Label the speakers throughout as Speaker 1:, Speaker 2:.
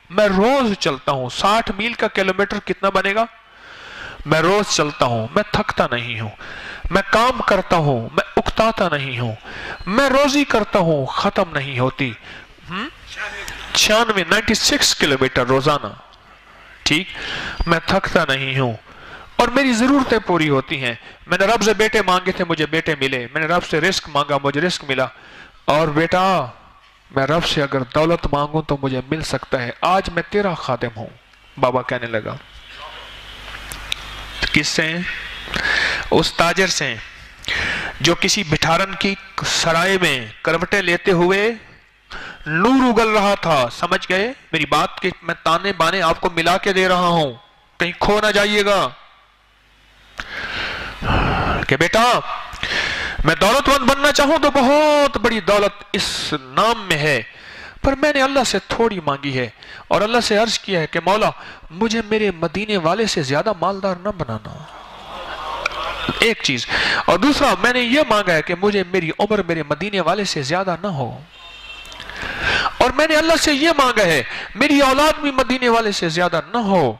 Speaker 1: मैं रोज चलता हूं। 60 मील का किलोमीटर कितना बनेगा? मैं रोज चलता हूं, मैं थकता नहीं हूं, मैं काम करता हूं, मैं उकताता नहीं हूं, मैं रोजी करता हूं, खत्म नहीं होती। 96 किलोमीटर रोजाना, ठीक। मैं थकता नहीं हूं और मेरी जरूरतें पूरी होती हैं। मैंने रब से बेटे मांगे थे, मुझे बेटे मिले। मैंने रब से रिस्क मांगा, मुझे रिस्क मिला। और बेटा, मैं रब से अगर दौलत मांगूं तो मुझे मिल सकता है। आज मैं तेरा खादिम हूं। बाबा कहने लगा। किससे? उस ताजर से जो किसी भिठारन की सराय में करवटें लेते हुए नूर उगल रहा था। समझ गए मेरी बात के? मैं ताने बाने आपको मिला के दे रहा हूं, कहीं खो ना जाइएगा। कि बेटा, मैं दौलतमंद बनना चाहूं तो बहुत बड़ी दौलत इस नाम में है, पर मैंने अल्लाह से थोड़ी मांगी है और अल्लाह से अर्ज किया है कि मौला मुझे मेरे मदीने वाले से ज्यादा मालदार न बनाना। एक चीज। और दूसरा, मैंने यह मांगा है कि मुझे मेरी उम्र मेरे मदीने वाले से ज्यादा ना हो। और मैंने अल्लाह से यह मांगा है मेरी औलाद भी मदीने वाले से ज्यादा ना हो।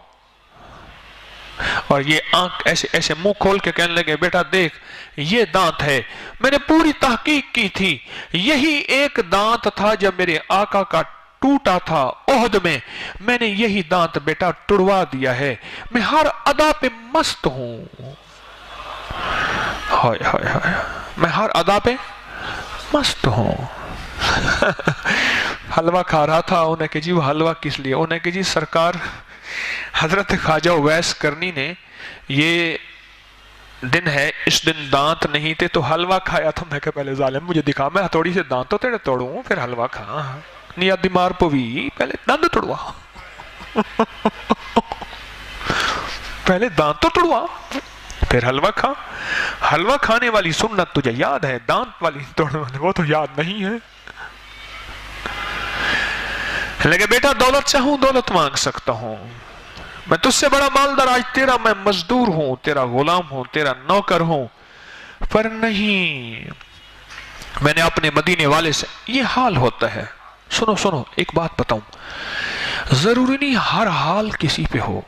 Speaker 1: और ये आंख ऐसे ऐसे मुंह खोल के कहने लगे, बेटा देख, ये दांत है, मैंने पूरी तहकीक की थी, यही एक दांत था जब मेरे आका का टूटा था ओहद में। मैंने यही दांत बेटा तुड़वा दिया है। मैं हर अदा पे मस्त हूं। हाय हाय हाय, मैं हर अदा पे मस्त हूं। हलवा खा रहा था। उन्हें कि जी वो हलवा किस लिए? उन्हें कि जी सरकार हजरत ख्वाजा उवैस करनी ने, ये दिन है, इस दिन दांत नहीं थे तो हलवा खाया था। मैं कहा पहले जालिम मुझे दिखा, मैं हथौड़ी से दांत तो तेरे तोड़ूं फिर हलवा खा। निया दिमार पवी, पहले दांत तोड़वा। पहले दांत तो तोड़वा फिर हलवा खा। हलवा खाने वाली सुन्नत तुझे याद है, दांत वाली तोड़ने वाली वो तो याद नहीं है। लगे बेटा, दौलत चाहूं दौलत मांग सकता हूं, मैं तुझसे बड़ा मालदार, आज तेरा मैं मजदूर हूं, तेरा गुलाम हूं, तेरा नौकर हूं, पर नहीं, मैंने अपने मदीने वाले से। ये हाल होता है। सुनो सुनो, एक बात बताऊं, जरूरी नहीं हर हाल किसी पे हो।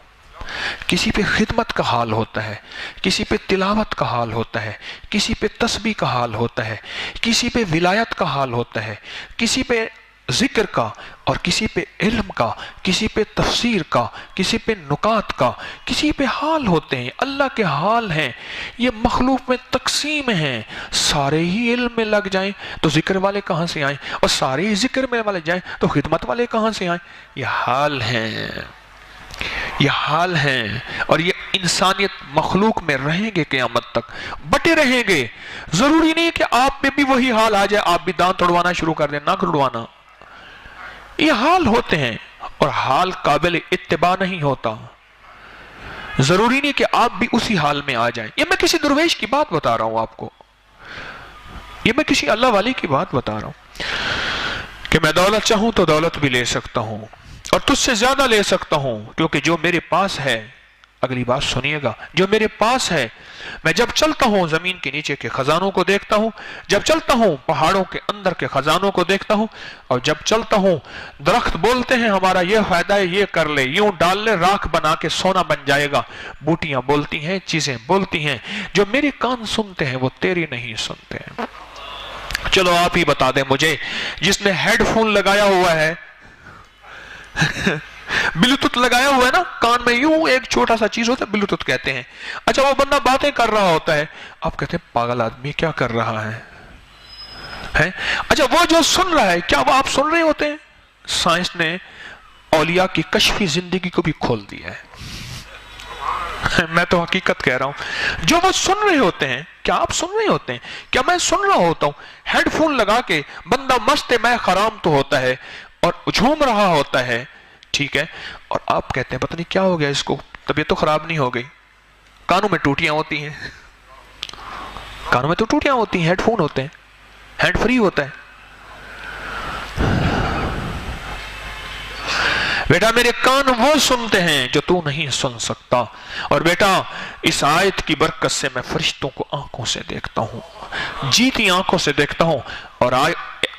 Speaker 1: किसी पे खिदमत का हाल होता है, किसी पे तिलावत का हाल होता है, किसी पे तस्बीह का हाल होता है, किसी पे विलायत का हाल होता है, किसी पे जिक्र का, और किसी पे इल्म का, किसी पे तफसीर का, किसी पे नुकात का, किसी पे हाल होते हैं। अल्लाह के हाल हैं, ये मखलूक में तकसीम हैं। सारे ही इल्म में लग जाएं तो जिक्र वाले कहाँ से आए, और सारे ही जिक्र में वाले जाएं तो खिदमत वाले कहाँ से आए? ये हाल हैं, ये हाल हैं। और ये इंसानियत मखलूक में रहेंगे क़यामत तक, बटे रहेंगे। जरूरी नहीं कि आप पे भी वही हाल आ जाए, आप भी दांत तोड़वाना शुरू कर दें, नाक तोड़वाना। ये हाल होते हैं और हाल काबिल इत्तिबा नहीं होता। जरूरी नहीं कि आप भी उसी हाल में आ जाएं। ये मैं किसी दुर्वेश की बात बता रहा हूं आपको, ये मैं किसी अल्लाह वाली की बात बता रहा हूं कि मैं दौलत चाहूं तो दौलत भी ले सकता हूं और तुझसे ज्यादा ले सकता हूं, क्योंकि जो मेरे पास है, अगली बात सुनिएगा, जो मेरे पास है, मैं जब चलता हूं जमीन के नीचे के खजानों को देखता हूं, जब चलता हूं पहाड़ों के अंदर के खजानों को देखता हूं, और जब चलता हूं दरख्त बोलते हैं हमारा ये फायदा है, ये कर ले, यूं डाल ले, राख बना के सोना बन जाएगा। बूटियां बोलती हैं, चीजें बोलती हैं, जो मेरे कान सुनते हैं वो तेरी नहीं सुनते हैं। चलो आप ही बता दें मुझे, जिसने हेडफोन लगाया हुआ है, ब्लूटूथ लगाया हुआ है ना कान में, यूं एक छोटा सा चीज होता है, ब्लूटूथ कहते हैं। अच्छा, वो बंदा बातें कर रहा होता है, आप कहते हैं पागल आदमी क्या कर रहा है? अच्छा, वो जो सुन रहा है, क्या वो आप सुन रहे होते हैं? साइंस ने औलिया की कश्फी जिंदगी को भी खोल दिया है। मैं तो हकीकत कह रहा हूं। जो वो सुन रहे होते हैं, क्या आप सुन रहे होते हैं? क्या मैं सुन रहा होता हूं? हेडफोन लगा के बंदा मस्त मैं खराम तो होता है और झूम रहा होता है, ठीक है, और आप कहते हैं पता नहीं क्या हो गया इसको, तबीयत तो खराब नहीं हो गई। कानों में टूटियां होती हैं, कानों में तो टूटियां होती हैं, हेडफोन होते हैं, हैंड फ्री होता है। बेटा मेरे कान वो सुनते हैं जो तू नहीं सुन सकता। और बेटा इस आयत की बरकत से मैं फरिश्तों को आंखों से देखता हूं, जीती आंखों से देखता हूं। और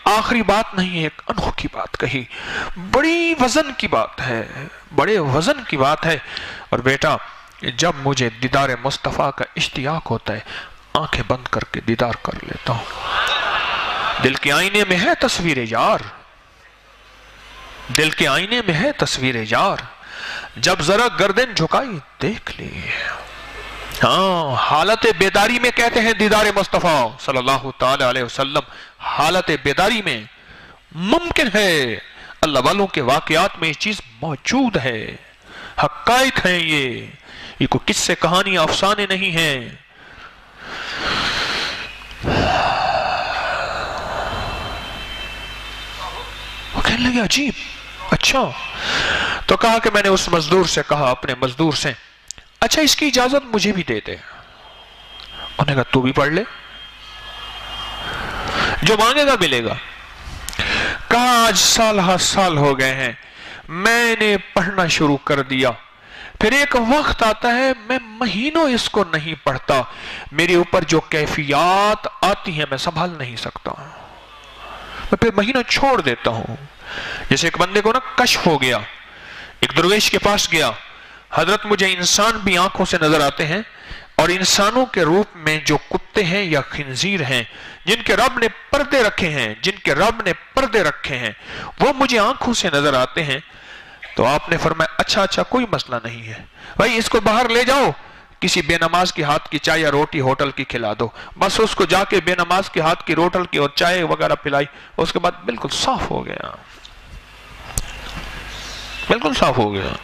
Speaker 1: आखिरी बात नहीं, एक अनोखी बात कही, बड़ी वजन की बात है, बड़े वजन की बात है। और बेटा, जब मुझे दीदार मुस्तफ़ा का इश्तियाक होता है, आंखें बंद करके दीदार कर लेता हूं। दिल के आईने में है तस्वीर यार, दिल के आईने में है तस्वीर यार, जब जरा गर्दन झुकाई देख ली। हाँ, हालत बेदारी में कहते हैं दीदार मुस्तफ़ा सल्लल्लाहु ताला अलैहि वसल्लम, हालत बेदारी में मुमकिन है। अल्लाह वालों के वाकयात में ये चीज मौजूद है, हक़ाइक़ हैं ये कोई किस्से कहानी अफसाने नहीं हैं। वो कहने लगे अजीब, अच्छा। तो कहा कि मैंने उस मजदूर से कहा, अपने मजदूर से, अच्छा इसकी इजाजत मुझे भी दे दे। उन्होंने कहा तू भी पढ़ ले, जो मांगेगा मिलेगा। कहा आज साल हो गए हैं, मैंने पढ़ना शुरू कर दिया, फिर एक वक्त आता है मैं महीनों इसको नहीं पढ़ता, मेरे ऊपर जो कैफियत आती है मैं संभाल नहीं सकता, मैं फिर महीना छोड़ देता हूं। जैसे एक बंदे को ना कश्फ हो गया, एक दरवेश के पास गया, हजरत मुझे इंसान भी आंखों से नजर आते हैं, और इंसानों के रूप में जो कुत्ते हैं या खिंजीर हैं, जिनके रब ने पर्दे रखे हैं, जिनके रब ने पर्दे रखे हैं, वो मुझे आंखों से नजर आते हैं। तो आपने फरमाया अच्छा कोई मसला नहीं है भाई, इसको बाहर ले जाओ, किसी बेनमाज के हाथ की चाय या रोटी होटल की खिला दो। बस उसको जाके बेनमाज के हाथ की रोटल की और चाय वगैरह पिलाई, उसके बाद बिल्कुल साफ हो गया, बिल्कुल साफ हो गया।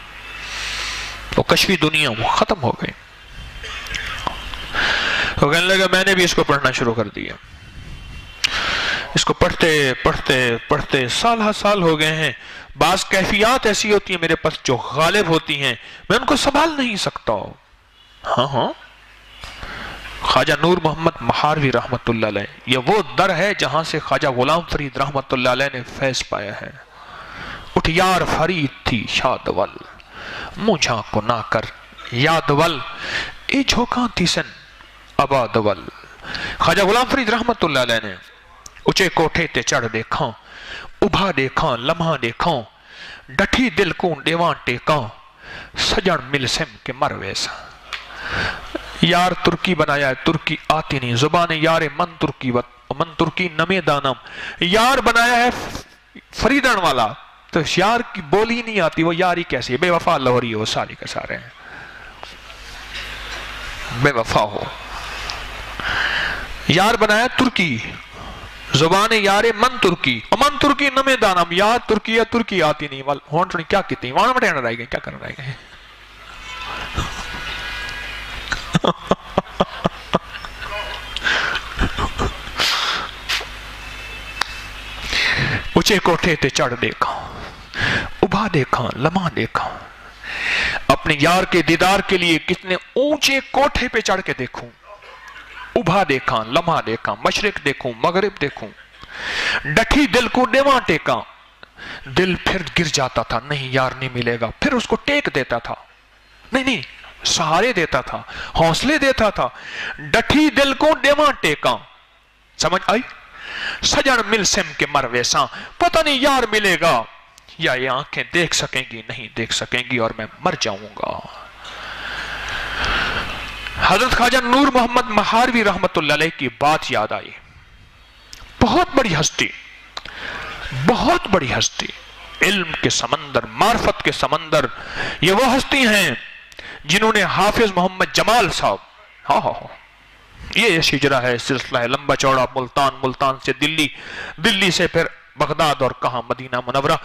Speaker 1: तो कश्फी दुनिया वो खत्म हो गई। तो कहने लगा मैंने भी इसको पढ़ना शुरू कर दिया। इसको पढ़ते पढ़ते पढ़ते साल हो गए हैं। बास कैफियत ऐसी होती है मेरे पास जो गालिब होती हैं, मैं उनको संभाल नहीं सकता। हाँ, ख्वाजा नूर मोहम्मद महारवी रहमतुल्लाह अलैह, ये वो दर है जहां से ख्वाजा गुलाम फरीद रहमतुल्लाह अलैह ने फैज पाया है। उठ यार फरीद थी शादवल, मुझा को ना कर यादवल, ए झोंका थी सन आबादवल। ख्वाजा गुलाम फरीद रहमतुल्लाह अलैह ने ऊंचे कोठे ते चढ़ देखा, उभा देखा लम्हा देखा, डठी दिल को देवा टेका, सजन मिल सिम के मर वैसा। यार तुर्की बनाया है, तुर्की आती नहीं, जुबान यार मन तुर्की नमे दानम। यार बनाया है फरीदन वाला, तो यार की बोली नहीं आती, वो यार ही कैसी है, बेवफा लहरी हो सारे के सारे हैं, बेवफा हो। यार बनाया तुर्की, जुबान यारे मन तुर्की नमे दानम। यार तुर्की या तुर्की आती नहीं, वाल होंठ क्या कितनी वहां में रह गए, क्या करना रह गए। ऊंचे कोठे ते चढ़ देखा, उभा देखा लम्हा देखा। अपने यार के दीदार के लिए कितने ऊंचे कोठे पे चढ़ के देखूं, उभा देखा लम्हा देखा, मशरिक देखूं मगरिब देखूं, डठी दिल को देवा टेका। दिल फिर गिर जाता था, नहीं यार नहीं मिलेगा, फिर उसको टेक देता था, नहीं सहारे देता था, हौसले देता था। डठी दिल को देवा टेका, समझ आई। सजन मिल सिम के मर वैसा, पता नहीं यार मिलेगा या ये आंखें देख सकेंगी नहीं देख सकेंगी और मैं मर जाऊंगा। हजरत ख्वाजा नूर मोहम्मद महारवी रहमतुल्लाह अलैह की बात याद आई। बहुत बड़ी हस्ती, बहुत बड़ी हस्ती, इल्म के समंदर, मार्फत के समंदर। ये वो हस्ती हैं जिन्होंने हाफिज मोहम्मद जमाल साहब, हाँ, ये शिजरा है, सिलसिला है लंबा चौड़ा, मुल्तान से दिल्ली से फिर बगदाद और कहा मदीना मुनव्वरा।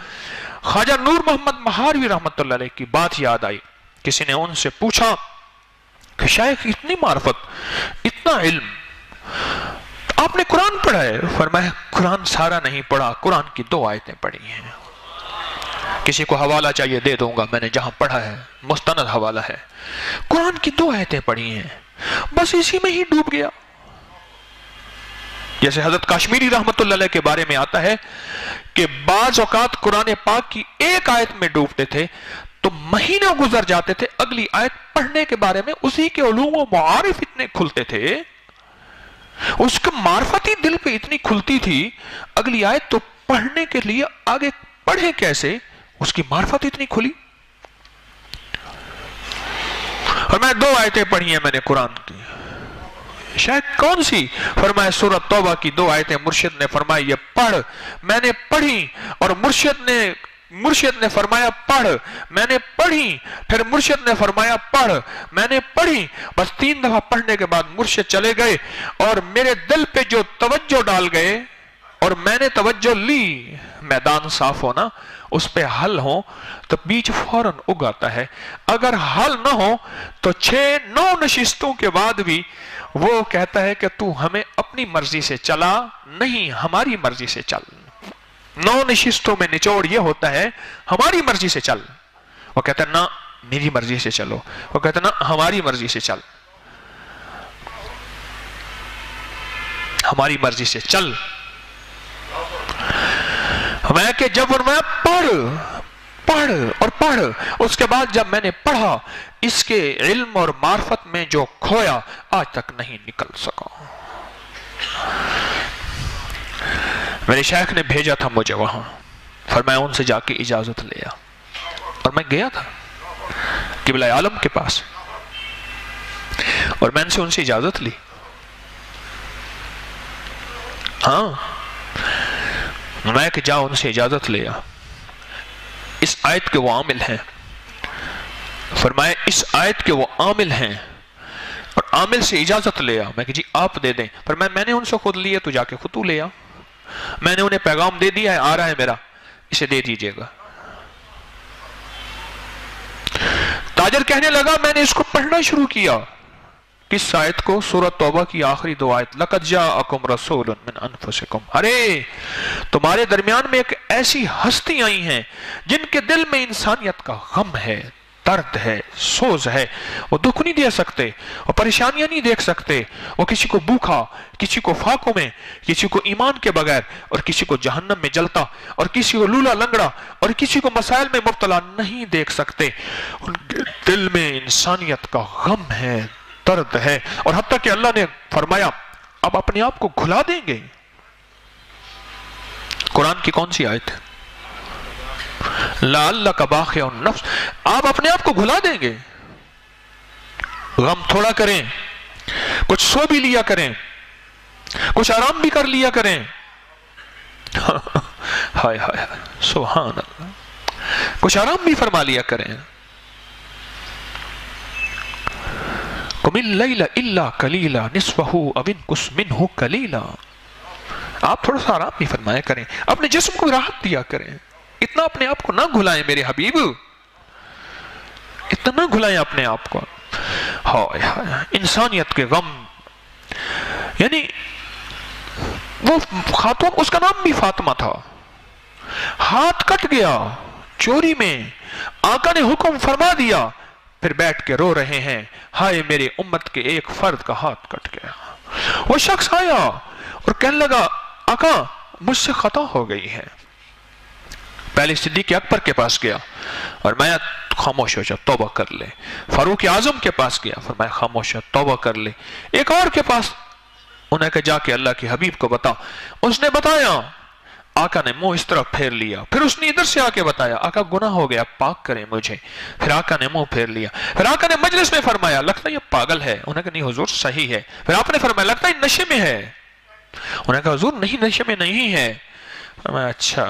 Speaker 1: ख्वाजा नूर मोहम्मद महारवी रहमतुल्लाह अलैह की बात याद आई। किसी ने उनसे पूछा कि शायख इतनी मार्फत, इतना इल्म, आपने कुरान पढ़ा है? फरमाया कुरान सारा नहीं पढ़ा, कुरान की 2 आयतें पढ़ी हैं। किसी को हवाला चाहिए दे दूंगा, मैंने जहां पढ़ा है मुस्तनद हवाला है, कुरान की 2 आयतें पढ़ी हैं, बस इसी में ही डूब गया। जैसे हजरत काश्मीरी रहमतुल्लाह अलैह के बारे में आता है कि बाज औकात कुरान पाक की 1 आयत में डूबते थे तो महीनों गुजर जाते थे, अगली आयत पढ़ने के बारे में उसी के उलूम व मारिफ इतने खुलते थे اس کا معرفت ہی دل پہ اتنی کھلتی تھی، اگلی آیت تو پڑھنے کے لیے آگے پڑھے کیسے، اس کی معرفت اتنی کھلی۔ اور میں 2 آیتیں پڑھی ہیں میں نے قرآن کی، شاید کون سی؟ فرمایا سورۃ توبہ کی 2 آیتیں مرشد نے فرمایا یہ پڑھ، میں نے پڑھی، اور مرشد نے فرمایا پڑھ، میں نے پڑھی، پھر مرشد نے فرمایا پڑھ، میں نے پڑھی، بس 3 دفعہ پڑھنے کے بعد مرشد چلے گئے اور میرے دل پہ جو توجہ ڈال گئے اور میں نے توجہ لی، میدان صاف ہونا، اس پہ حل ہو تو بیج فوراً اگاتا ہے، اگر حل نہ ہو تو 6-9 نشستوں کے بعد بھی وہ کہتا ہے کہ تو ہمیں اپنی مرضی سے چلا نہیں، ہماری مرضی سے چل۔ 9 نشستوں میں نچوڑ یہ ہوتا ہے ہماری مرضی سے چل، وہ کہتا ہے نہ میری مرضی سے چلو، وہ کہتا ہے نہ ہماری مرضی سے چل، ہماری مرضی سے چل۔ میں کہ جب فرمایا پڑھ اور پڑھ، اس کے بعد جب میں نے پڑھا، اس کے علم اور معرفت میں جو کھویا آج تک نہیں نکل سکا۔ میرے شیخ نے بھیجا تھا مجھے وہاں، فرمایا ان سے جا کے اجازت لیا، اور میں گیا تھا قبلہ عالم کے پاس، اور میں ان سے اجازت لی۔ ہاں میں کہ جا ان سے اجازت لیا، اس آیت کے وہ عامل ہیں، فرمایا اس آیت کے وہ عامل ہیں، اور عامل سے اجازت لیا۔ میں کہ جی آپ دے دیں، پر میں نے ان سے خود لیا، تو جا کے خود تو لیا، میں نے انہیں پیغام دے دیا ہے، آ رہا ہے میرا، اسے دے دیجئے گا۔ تاجر کہنے لگا میں نے اس کو پڑھنا شروع کیا، کس آیت کو؟ سورۃ توبہ کی آخری 2 آیت، لَقَدْ جَاءَكُمْ رَسُولٌ مِّنْ أَنفُسِكُمْ۔ ارے تمہارے درمیان میں ایک ایسی ہستی آئی ہیں جن کے دل میں انسانیت کا غم ہے، درد ہے، سوز ہے، وہ دکھ نہیں دے سکتے، وہ پریشانیاں نہیں دیکھ سکتے، وہ کسی کو بھوکا، کسی کو فاقوں میں، کسی کو ایمان کے بغیر، اور کسی کو جہنم میں جلتا، اور کسی کو لولا لنگڑا، اور کسی کو مسائل میں مبتلا نہیں دیکھ سکتے۔ ان کے دل میں انسانیت کا غم ہے، درد ہے، اور حتیٰ کہ اللہ نے فرمایا اب اپنے آپ کو گھلا دیں گے۔ قرآن کی کون سی آیت ہے؟ لَعَلَّكَ بَاخِعٌ نَفْسَ، آپ اپنے آپ کو گھلا دیں گے، غم تھوڑا کریں، کچھ سو بھی لیا کریں، کچھ آرام بھی کر لیا کریں، ہائے ہائے سبحان اللہ، کچھ آرام بھی فرما لیا کریں۔ قُمِ اللَّيْلَ إِلَّا قَلِيلًا نِصْفَهُ أَوِ انقُصْ مِنْهُ قَلِيلًا، آپ تھوڑا سا آرام بھی فرمایا کریں، اپنے جسم کو راحت دیا کریں، اتنا اپنے آپ کو نہ گھلائیں میرے حبیب، اتنا نہ گھلائیں اپنے آپ کو۔ ہائے ہائے انسانیت کے غم، یعنی وہ خاتون، اس کا نام بھی فاطمہ تھا، ہاتھ کٹ گیا چوری میں، آقا نے حکم فرما دیا، پھر بیٹھ کے رو رہے ہیں، ہائے میرے امت کے ایک فرد کا ہاتھ کٹ گیا۔ وہ شخص آیا اور کہنے لگا آقا مجھ سے خطا ہو گئی ہے، پہلے صدیق اکبر کے پاس گیا اور میں خاموش ہو جا، توبہ کر لے، فاروق اعظم کے پاس گیا، فرمایا خاموش ہو توبہ کر لے، ایک اور کے پاس، انہیں کہ جا کے اللہ کے حبیب کو بتا، اس نے بتایا، آقا نے منہ اس طرف پھیر لیا، پھر اس نے ادھر سے آ کے بتایا آقا گناہ ہو گیا پاک کریں مجھے، پھر آقا نے منہ پھیر لیا، پھر آقا نے مجلس میں فرمایا لگتا ہے یہ پاگل ہے، انہیں کہ نہیں حضور صحیح ہے، پھر آپ نے فرمایا لگتا ہے نشے میں ہے، انہیں کہا حضور نہیں نشے میں نہیں ہے، فرمایا اچھا